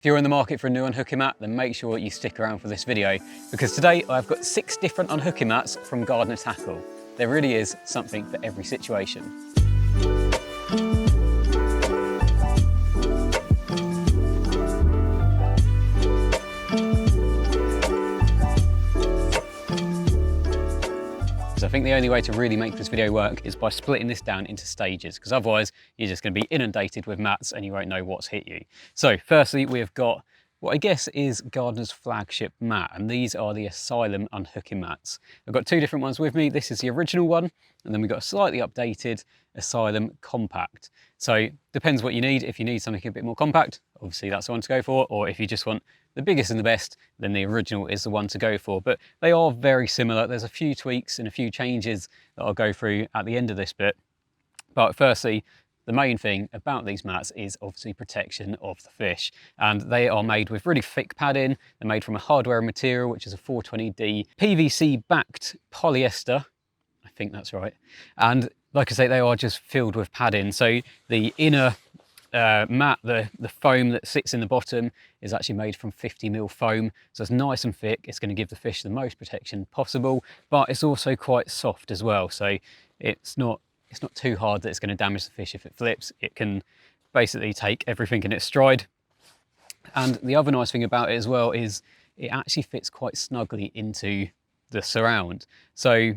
If you're in the market for a new unhooking mat, then make sure you stick around for this video, because today I've got 6 different unhooking mats from Gardner Tackle. There really is something for every situation. So I think the only way to really make this video work is by splitting this down into stages, because otherwise you're just going to be inundated with mats and you won't know what's hit you. So firstly, we've got what I guess is Gardner's flagship mat, and these are the Asylum Unhooking Mats. I've got 2 different ones with me. This is the original one, and then we've got a slightly updated Asylum Compact. So depends what you need. If you need something a bit more compact, obviously that's the one to go for, or if you just want the biggest and the best, then the original is the one to go for. But they are very similar. There's a few tweaks and a few changes that I'll go through at the end of this bit. But firstly, the main thing about these mats is obviously protection of the fish, and they are made with really thick padding. They're made from a hardware material, which is a 420D PVC backed polyester. I think that's right. And like I say, they are just filled with padding. So the inner mat, the foam that sits in the bottom, is actually made from 50mm foam, so it's nice and thick. It's going to give the fish the most protection possible, but it's also quite soft as well, so it's not too hard that it's going to damage the fish if it flips. It can basically take everything in its stride. And the other nice thing about it as well is it actually fits quite snugly into the surround. So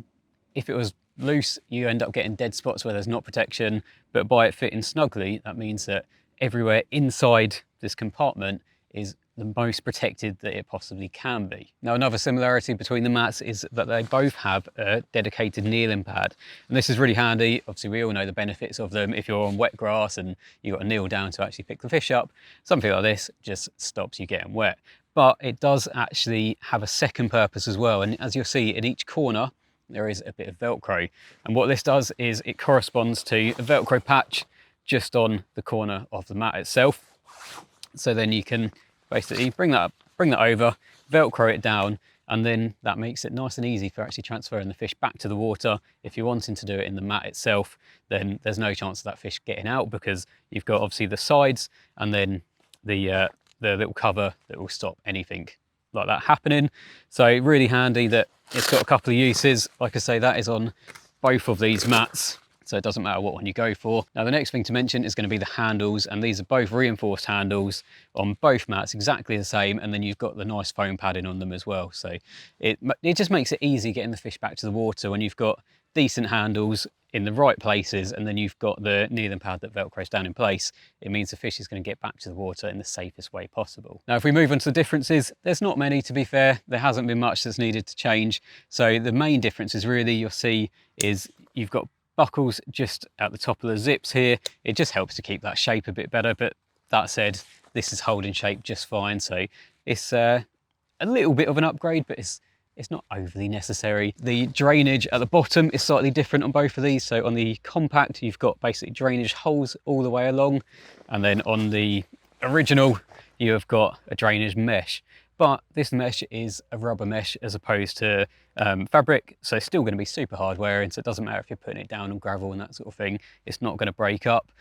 if it was loose, you end up getting dead spots where there's not protection, but by it fitting snugly, that means that everywhere inside this compartment is the most protected that it possibly can be. Now, another similarity between the mats is that they both have a dedicated kneeling pad, and this is really handy. Obviously, we all know the benefits of them. If you're on wet grass and you've got to kneel down to actually pick the fish up, something like this just stops you getting wet. But it does actually have a second purpose as well, and as you'll see in each corner, there is a bit of Velcro, and what this does is it corresponds to a Velcro patch just on the corner of the mat itself. So then you can basically bring that over, Velcro it down, and then that makes it nice and easy for actually transferring the fish back to the water. If you're wanting to do it in the mat itself, then there's no chance of that fish getting out, because you've got obviously the sides and then the little cover that will stop anything like that happening. So really handy that it's got a couple of uses. Like I say, that is on both of these mats, so it doesn't matter what one you go for. Now, the next thing to mention is going to be the handles, and these are both reinforced handles on both mats, exactly the same, and then you've got the nice foam padding on them as well. So it just makes it easy getting the fish back to the water when you've got decent handles in the right places, and then you've got the kneeling pad that Velcros down in place. It means the fish is going to get back to the water in the safest way possible. Now, if we move on to the differences, there's not many, to be fair. There hasn't been much that's needed to change. So the main differences really you'll see is you've got buckles just at the top of the zips here. It just helps to keep that shape a bit better, but that said, this is holding shape just fine. So it's a little bit of an upgrade, but it's not overly necessary. The drainage at the bottom is slightly different on both of these. So on the compact, you've got basically drainage holes all the way along, and then on the original, you have got a drainage mesh. But this mesh is a rubber mesh as opposed to fabric, so it's still going to be super hard wearing, so it doesn't matter if you're putting it down on gravel and that sort of thing, it's not going to break up.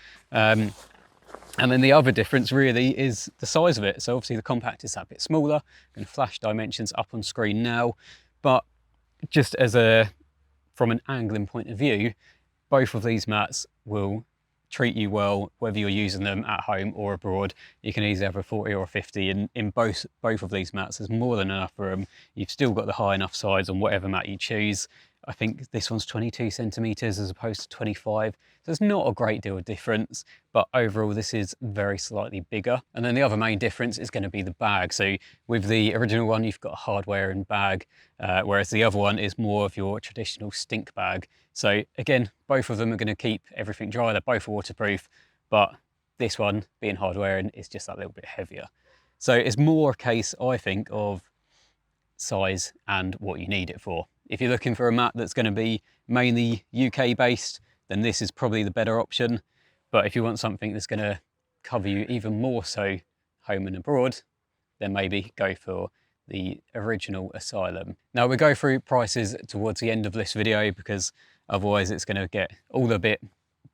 And then the other difference really is the size of it. So obviously the compact is a bit smaller. I'm going to flash dimensions up on screen now, but just from an angling point of view, both of these mats will treat you well, whether you're using them at home or abroad. You can easily have a 40 or a 50 in both of these mats. There's more than enough room. You've still got the high enough sides on whatever mat you choose. I think this one's 22 centimeters as opposed to 25. So it's not a great deal of difference, but overall this is very slightly bigger. And then the other main difference is going to be the bag. So with the original one, you've got a hard wearing bag, whereas the other one is more of your traditional stink bag. So again, both of them are going to keep everything dry. They're both waterproof, but this one being hard wearing is just that little bit heavier. So it's more a case, I think, of size and what you need it for. If you're looking for a mat that's going to be mainly UK based, then this is probably the better option. But if you want something that's going to cover you even more so home and abroad, then maybe go for the original Asylum. Now we'll go through prices towards the end of this video, because otherwise it's going to get all a bit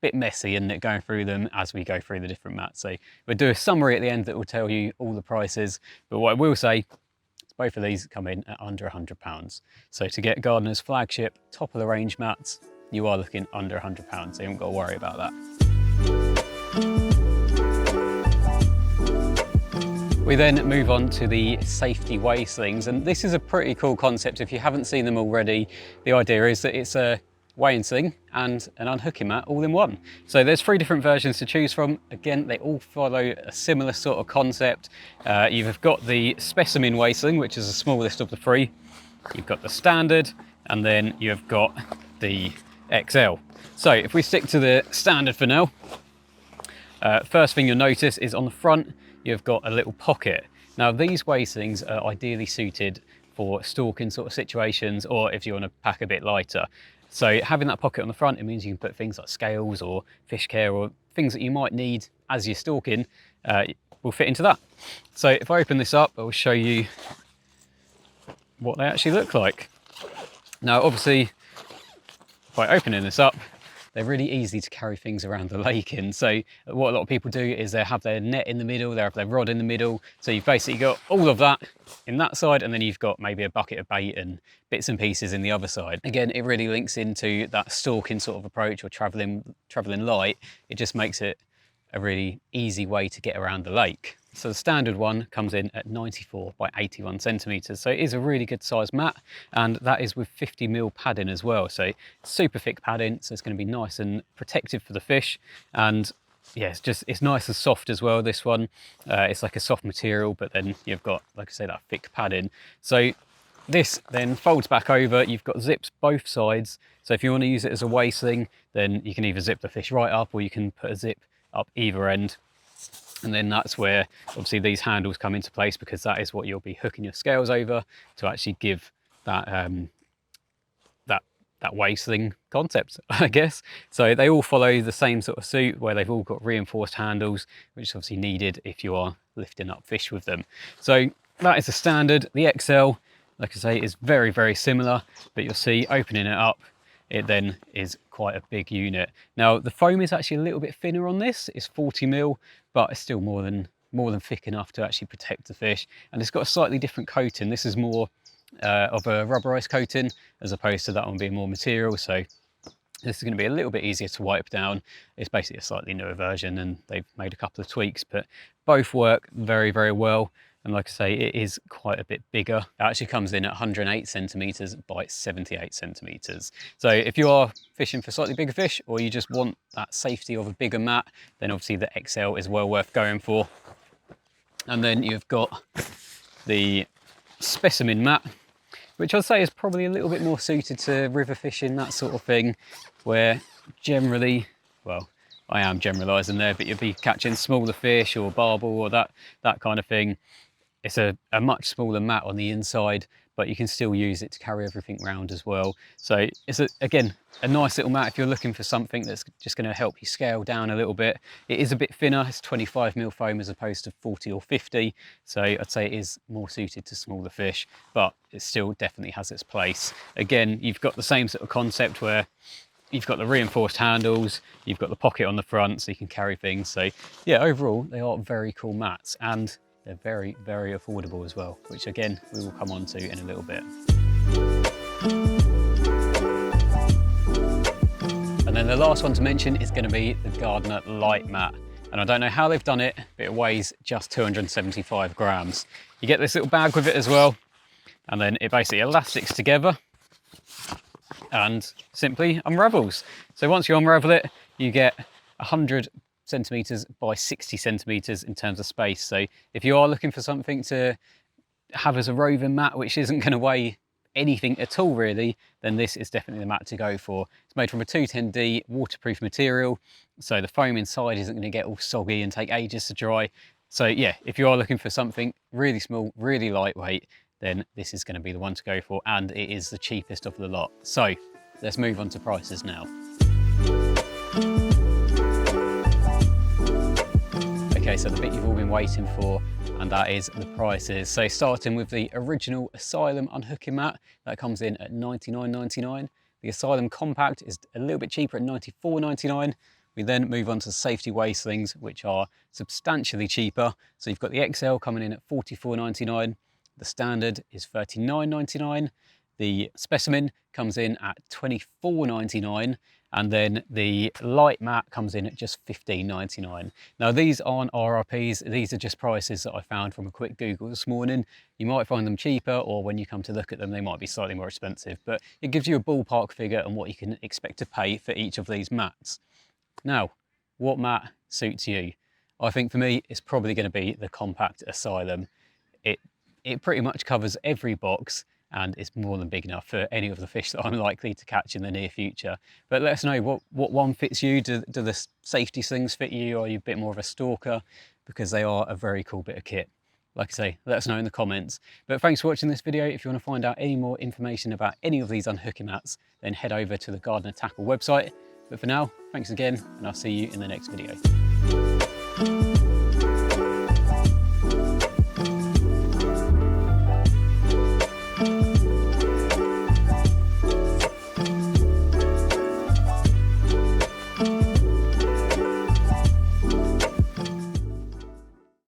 bit messy, isn't it, going through them as we go through the different mats. So we'll do a summary at the end that will tell you all the prices. But what I will say, both of these come in at under £100. So to get Gardner's flagship top of the range mats, you are looking under £100, so you haven't got to worry about that. We then move on to the safety weigh slings, and this is a pretty cool concept. If you haven't seen them already, the idea is that it's a weighing sling and an unhooking mat all in one. So there's 3 different versions to choose from. Again, they all follow a similar sort of concept. You've got the specimen weigh sling, which is the smallest of the 3. You've got the standard, and then you've got the XL. So if we stick to the standard for now, first thing you'll notice is on the front, you've got a little pocket. Now these weigh slings are ideally suited for stalking sort of situations, or if you want to pack a bit lighter. So having that pocket on the front, it means you can put things like scales or fish care or things that you might need as you're stalking will fit into that. So if I open this up, I will show you what they actually look like. Now obviously, by opening this up, they're really easy to carry things around the lake in. So what a lot of people do is they have their net in the middle, they have their rod in the middle. So you've basically got all of that in that side, and then you've got maybe a bucket of bait and bits and pieces in the other side. Again, it really links into that stalking sort of approach, or traveling light. It just makes it a really easy way to get around the lake. So the standard one comes in at 94 by 81 centimeters. So it is a really good size mat, and that is with 50mm padding as well. So super thick padding, so it's going to be nice and protective for the fish. And yeah, it's nice and soft as well, this one. It's like a soft material, but then you've got, like I say, that thick padding. So this then folds back over. You've got zips both sides. So if you want to use it as a weigh sling, then you can either zip the fish right up, or you can put a zip up either end. And then that's where obviously these handles come into place, because that is what you'll be hooking your scales over to actually give that that weigh sling concept, I guess. So they all follow the same sort of suit, where they've all got reinforced handles, which is obviously needed if you are lifting up fish with them. So that is the standard. The XL, like I say, is very, very similar, but you'll see opening it up, it then is quite a big unit. Now the foam is actually a little bit thinner on this. It's 40mm, but it's still more than thick enough to actually protect the fish. And it's got a slightly different coating. This is more of a rubberized coating, as opposed to that one being more material. So this is going to be a little bit easier to wipe down. It's basically a slightly newer version, and they've made a couple of tweaks, but both work very, very well. And like I say, it is quite a bit bigger. It actually comes in at 108 centimeters by 78 centimeters. So if you are fishing for slightly bigger fish, or you just want that safety of a bigger mat, then obviously the XL is well worth going for. And then you've got the specimen mat, which I'd say is probably a little bit more suited to river fishing, that sort of thing, where generally, well, I am generalising there, but you'll be catching smaller fish or barbel or that kind of thing. It's a much smaller mat on the inside, but you can still use it to carry everything around as well. So it's, again, a nice little mat if you're looking for something that's just going to help you scale down a little bit. It is a bit thinner. It's 25mm foam as opposed to 40 or 50. So I'd say it is more suited to smaller fish, but it still definitely has its place. Again, you've got the same sort of concept where you've got the reinforced handles, you've got the pocket on the front so you can carry things. So yeah, overall, they are very cool mats, and they're very, very affordable as well, which again, we will come on to in a little bit. And then the last one to mention is going to be the Gardner Lite Mat. And I don't know how they've done it, but it weighs just 275 grams. You get this little bag with it as well, and then it basically elastics together and simply unravels. So once you unravel it, you get 100 centimeters by 60 centimeters in terms of space. So if you are looking for something to have as a roving mat, which isn't going to weigh anything at all really, then this is definitely the mat to go for. It's made from a 210D waterproof material, so the foam inside isn't going to get all soggy and take ages to dry. So yeah, if you are looking for something really small, really lightweight, then this is going to be the one to go for, and it is the cheapest of the lot. So let's move on to prices now. Okay, so the bit you've all been waiting for, and that is the prices. So starting with the original Asylum Unhooking Mat, that comes in at $99.99. The Asylum Compact is a little bit cheaper at $94.99. We then move on to safety way slings, which are substantially cheaper. So you've got the XL coming in at $44.99. The standard is $39.99. The specimen comes in at $24.99, and then the Lite Mat comes in at just $15.99. Now these aren't RRPs, these are just prices that I found from a quick Google this morning. You might find them cheaper, or when you come to look at them, they might be slightly more expensive, but it gives you a ballpark figure on what you can expect to pay for each of these mats. Now, what mat suits you? I think for me, it's probably going to be the compact Asylum. It pretty much covers every box, and it's more than big enough for any of the fish that I'm likely to catch in the near future. But let us know what one fits you. Do the safety slings fit you? Are you a bit more of a stalker? Because they are a very cool bit of kit. Like I say, let us know in the comments. But thanks for watching this video. If you want to find out any more information about any of these unhooking mats, then head over to the Gardner Tackle website. But for now, thanks again, and I'll see you in the next video.